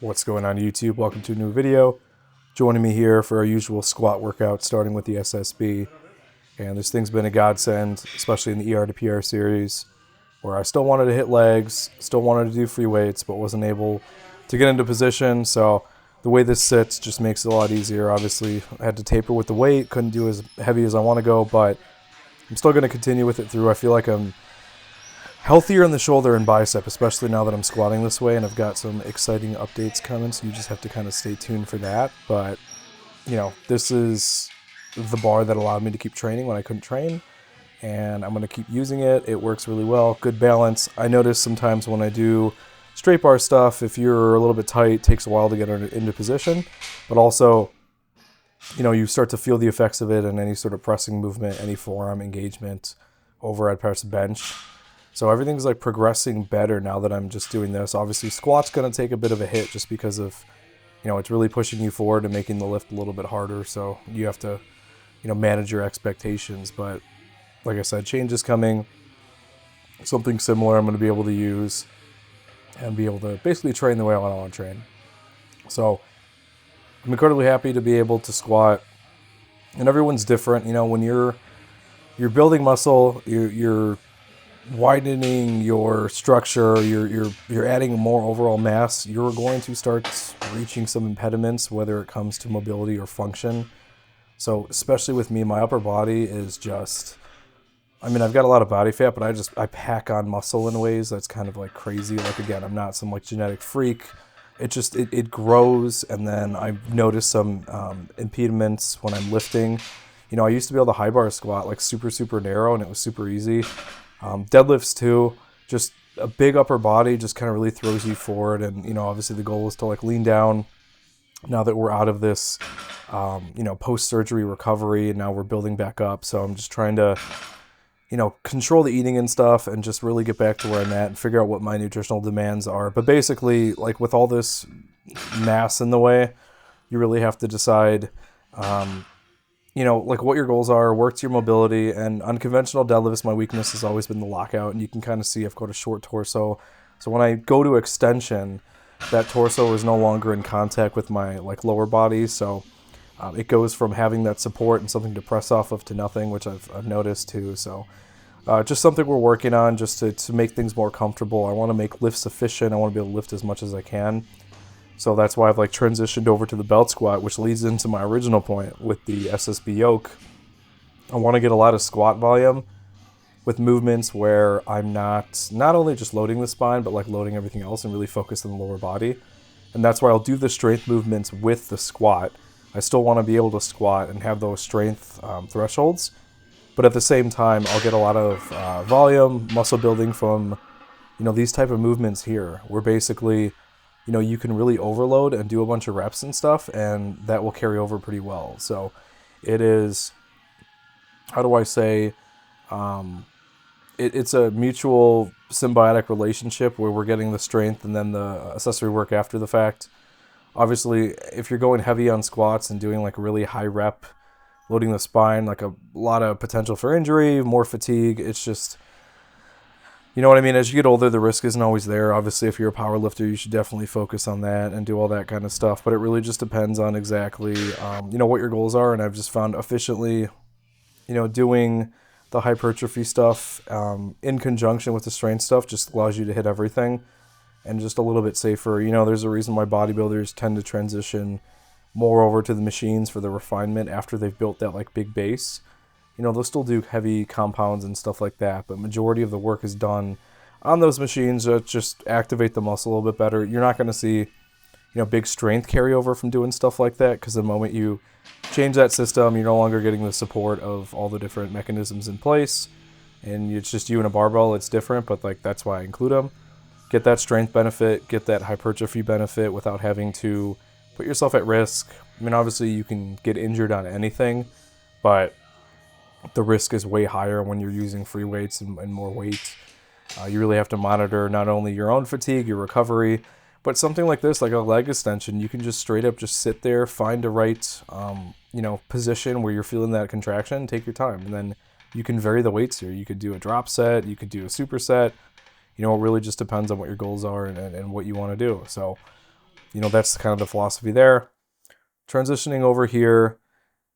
What's going on YouTube? Welcome to a new video. Joining me here for our usual squat workout, starting with the SSB. And this thing's been a godsend, especially in the ER to PR series, where I still wanted to hit legs, still wanted to do free weights, but wasn't able to get into position. So the way this sits just makes it a lot easier. Obviously, I had to taper with the weight, couldn't do as heavy as I want to go, but I'm still going to continue with it through. I feel like I'm healthier in the shoulder and bicep, especially now that I'm squatting this way, and I've got some exciting updates coming, so you just have to kind of stay tuned for that. But, you know, this is the bar that allowed me to keep training when I couldn't train, and I'm going to keep using it. It works really well. Good balance. I notice sometimes when I do straight bar stuff, if you're a little bit tight, it takes a while to get into position, but also, you know, you start to feel the effects of it in any sort of pressing movement, any forearm engagement, overhead press, bench. So everything's like progressing better now that I'm just doing this. Obviously, squat's going to take a bit of a hit just because of, you know, it's really pushing you forward and making the lift a little bit harder. So you have to, you know, manage your expectations. But like I said, change is coming. Something similar I'm going to be able to use and be able to basically train the way I want to train. So I'm incredibly happy to be able to squat. And everyone's different. You know, when you're building muscle, you're widening your structure, you're adding more overall mass, you're going to start reaching some impediments, whether it comes to mobility or function. So especially with me, my upper body is just, I mean, I've got a lot of body fat, but I pack on muscle in ways that's kind of like crazy. Like, again, I'm not some like genetic freak. It grows, and then I've noticed some impediments when I'm lifting. You know, I used to be able to high bar squat like super narrow, and it was super easy. Deadlifts too, just a big upper body just kind of really throws you forward. And, you know, obviously the goal is to like lean down now that we're out of this, you know, post-surgery recovery, and now we're building back up. So I'm just trying to, you know, control the eating and stuff and just really get back to where I'm at and figure out what my nutritional demands are. But basically, like with all this mass in the way, you really have to decide, you know, like what your goals are, work to your mobility. And unconventional deadlifts, my weakness has always been the lockout, and you can kind of see I've got a short torso. So when I go to extension, that torso is no longer in contact with my like lower body. So it goes from having that support and something to press off of to nothing, which I've noticed too. So just something we're working on just to make things more comfortable. I want to make lifts efficient. I want to be able to lift as much as I can. So that's why I've like transitioned over to the belt squat, which leads into my original point with the SSB yoke. I want to get a lot of squat volume with movements where I'm not only just loading the spine, but like loading everything else and really focus on the lower body. And that's why I'll do the strength movements with the squat. I still want to be able to squat and have those strength thresholds. But at the same time, I'll get a lot of volume, muscle building from, you know, these type of movements here, where basically, you know, you can really overload and do a bunch of reps and stuff, and that will carry over pretty well. So it is, how do I say, it's a mutual symbiotic relationship where we're getting the strength and then the accessory work after the fact. Obviously, if you're going heavy on squats and doing like really high rep, loading the spine, like a lot of potential for injury, more fatigue. It's just, you know what I mean? As you get older, the risk isn't always there. Obviously, if you're a power lifter, you should definitely focus on that and do all that kind of stuff. But it really just depends on exactly, you know, what your goals are. And I've just found efficiently, you know, doing the hypertrophy stuff in conjunction with the strength stuff just allows you to hit everything and just a little bit safer. You know, there's a reason why bodybuilders tend to transition more over to the machines for the refinement after they've built that like big base. You know, they'll still do heavy compounds and stuff like that, but majority of the work is done on those machines that just activate the muscle a little bit better. You're not going to see, you know, big strength carryover from doing stuff like that, because the moment you change that system, you're no longer getting the support of all the different mechanisms in place, and it's just you and a barbell. It's different, but like that's why I include them. Get that strength benefit, get that hypertrophy benefit without having to put yourself at risk. I mean, obviously you can get injured on anything, but the risk is way higher when you're using free weights and more weight. You really have to monitor not only your own fatigue, your recovery, but something like this, like a leg extension, you can just straight up just sit there, find a right, you know, position where you're feeling that contraction, take your time, and then you can vary the weights here. You could do a drop set, you could do a superset. You know, it really just depends on what your goals are and what you want to do. So that's kind of the philosophy there. Transitioning over here,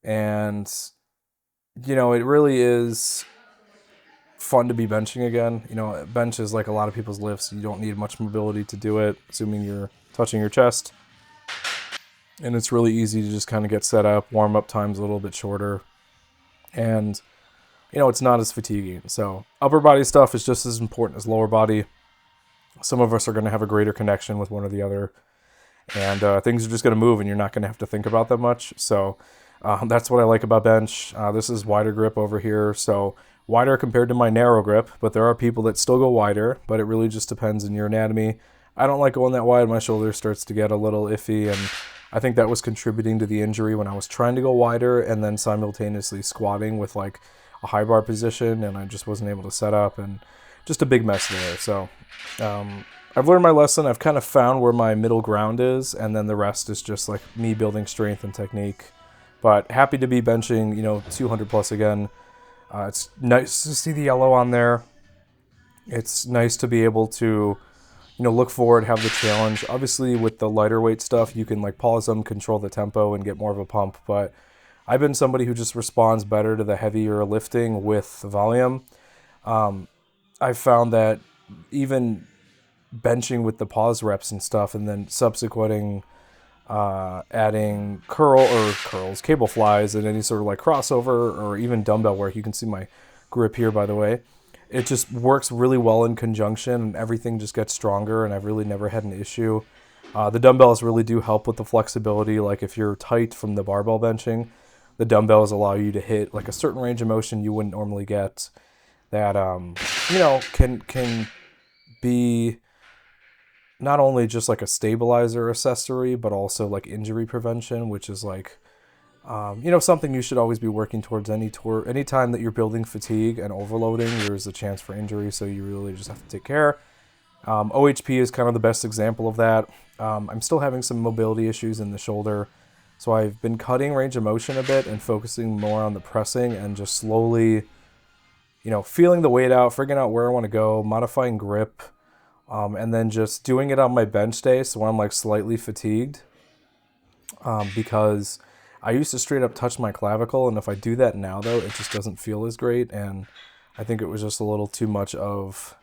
and it really is fun to be benching again. Bench is like a lot of people's lifts. You don't need much mobility to do it, assuming you're touching your chest. And it's really easy to just kind of get set up. Warm up time's a little bit shorter. And, it's not as fatiguing. So upper body stuff is just as important as lower body. Some of us are going to have a greater connection with one or the other. And things are just going to move and you're not going to have to think about them much. So that's what I like about bench. This is wider grip over here. So wider compared to my narrow grip, but there are people that still go wider, but it really just depends on your anatomy. I don't like going that wide. My shoulder starts to get a little iffy, and I think that was contributing to the injury when I was trying to go wider and then simultaneously squatting with like a high bar position, and I just wasn't able to set up, and just a big mess there. So I've learned my lesson. I've kind of found where my middle ground is, and then the rest is just like me building strength and technique. But happy to be benching, 200 plus again. It's nice to see the yellow on there. It's nice to be able to, look forward, have the challenge. Obviously, with the lighter weight stuff, you can like pause them, control the tempo, and get more of a pump. But I've been somebody who just responds better to the heavier lifting with volume. I've found that even benching with the pause reps and stuff, and then subsequenting adding curls, cable flies, and any sort of like crossover or even dumbbell work. You can see my grip here, by the way. It just works really well in conjunction, and everything just gets stronger, and I've really never had an issue. The dumbbells really do help with the flexibility. Like if you're tight from the barbell benching, the dumbbells allow you to hit like a certain range of motion you wouldn't normally get that, can be not only just like a stabilizer accessory, but also like injury prevention, which is like, something you should always be working towards. Anytime that you're building fatigue and overloading, there's a chance for injury. So you really just have to take care. OHP is kind of the best example of that. I'm still having some mobility issues in the shoulder. So I've been cutting range of motion a bit and focusing more on the pressing and just slowly, feeling the weight out, figuring out where I want to go, modifying grip. And then just doing it on my bench day, so when I'm like slightly fatigued, because I used to straight up touch my clavicle, and if I do that now though, it just doesn't feel as great, and I think it was just a little too much of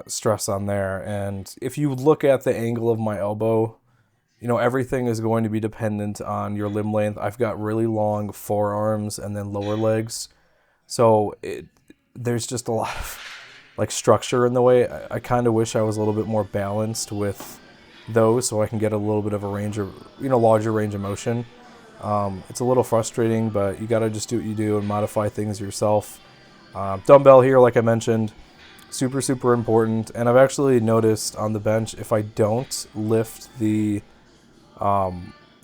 stress on there. And if you look at the angle of my elbow, everything is going to be dependent on your limb length. I've got really long forearms and then lower legs, so there's just a lot of like structure in the way. I kind of wish I was a little bit more balanced with those, so I can get a little bit of a range of, larger range of motion. It's a little frustrating, but you got to just do what you do and modify things yourself. Dumbbell here, like I mentioned, super, super important. And I've actually noticed on the bench, if I don't lift the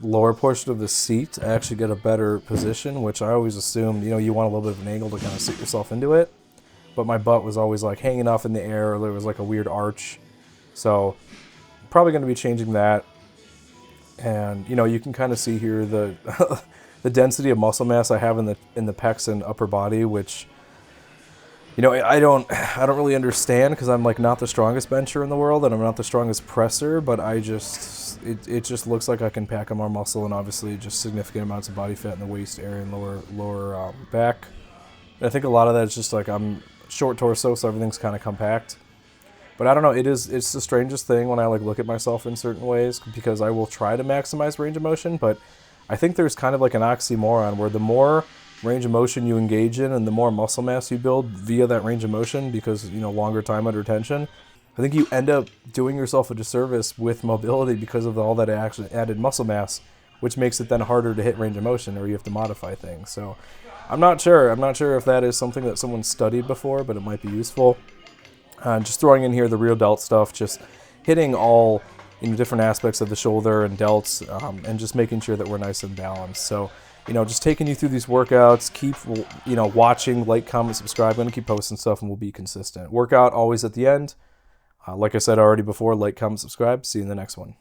lower portion of the seat, I actually get a better position, which I always assumed, you want a little bit of an angle to kind of sit yourself into it. But my butt was always like hanging off in the air, or there was like a weird arch. So probably going to be changing that. And you can kind of see here the the density of muscle mass I have in the pecs and upper body, which I don't really understand, because I'm like not the strongest bencher in the world, and I'm not the strongest presser, but it just looks like I can pack on more muscle, and obviously just significant amounts of body fat in the waist area and lower back. And I think a lot of that is just like I'm short torso, so everything's kind of compact. But I don't know, it's the strangest thing when I like look at myself in certain ways, because I will try to maximize range of motion, but I think there's kind of like an oxymoron where the more range of motion you engage in and the more muscle mass you build via that range of motion, because longer time under tension, I think you end up doing yourself a disservice with mobility because of all that actually added muscle mass, which makes it then harder to hit range of motion, or you have to modify things. So I'm not sure if that is something that someone studied before, but it might be useful. Just throwing in here the rear delt stuff, just hitting all different aspects of the shoulder and delts, and just making sure that we're nice and balanced. So just taking you through these workouts. Keep watching, like, comment, subscribe. I'm going to keep posting stuff, and we'll be consistent. Workout always at the end. Like I said already before, like, comment, subscribe. See you in the next one.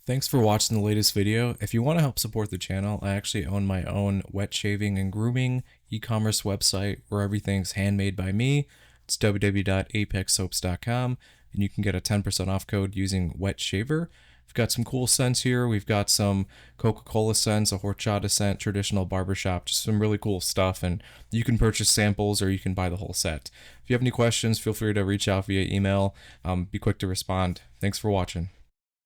Thanks for watching the latest video. If you want to help support the channel, I actually own my own wet shaving and grooming e-commerce website where everything's handmade by me. It's www.apexsoaps.com, and you can get a 10% off code using wet shaver. We've got some cool scents here. We've got some Coca-Cola scents, a horchata scent, traditional barbershop, just some really cool stuff. And you can purchase samples or you can buy the whole set. If you have any questions, feel free to reach out via email. Be quick to respond. Thanks for watching.